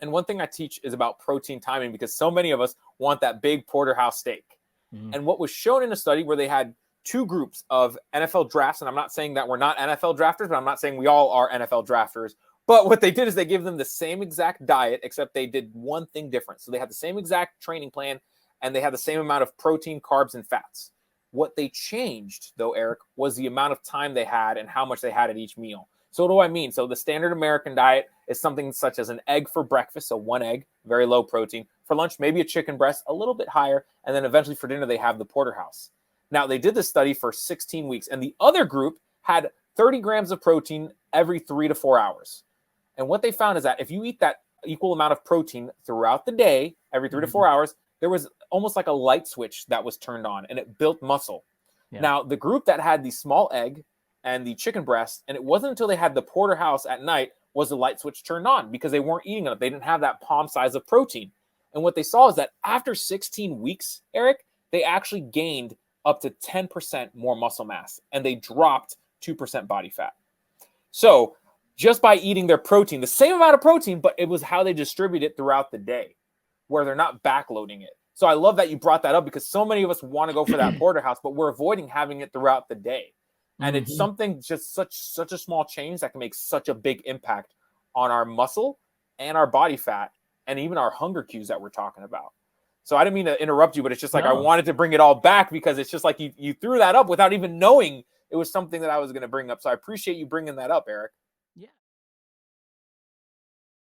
And one thing I teach is about protein timing, because so many of us want that big porterhouse steak. Mm-hmm. And what was shown in a study where they had two groups of NFL drafts, and I'm not saying that we're not NFL drafters, but I'm not saying we all are NFL drafters. But what they did is they gave them the same exact diet, except they did one thing different. So they had the same exact training plan, and they had the same amount of protein, carbs, and fats. What they changed, though, Eric, was the amount of time they had and how much they had at each meal. So what do I mean? So the standard American diet is something such as an egg for breakfast, so one egg, very low protein. For lunch, maybe a chicken breast, a little bit higher. And then eventually for dinner, they have the porterhouse. Now, they did this study for 16 weeks, and the other group had 30 grams of protein every 3 to 4 hours. And what they found is that if you eat that equal amount of protein throughout the day, every 3 to 4 hours, there was almost like a light switch that was turned on, and it built muscle. Yeah. Now, the group that had the small egg and the chicken breast, and it wasn't until they had the porterhouse at night was the light switch turned on, because they weren't eating enough. They didn't have that palm size of protein. And what they saw is that after 16 weeks, Eric, they actually gained up to 10% more muscle mass, and they dropped 2% body fat. So just by eating their protein, the same amount of protein, but it was how they distribute it throughout the day, where they're not backloading it. So I love that you brought that up, because so many of us want to go for that porterhouse, but we're avoiding having it throughout the day. And it's something, just such a small change that can make such a big impact on our muscle and our body fat and even our hunger cues that we're talking about. So I didn't mean to interrupt you, but it's just like I wanted to bring it all back, because it's just like you threw that up without even knowing it was something that I was going to bring up. So I appreciate you bringing that up, Eric.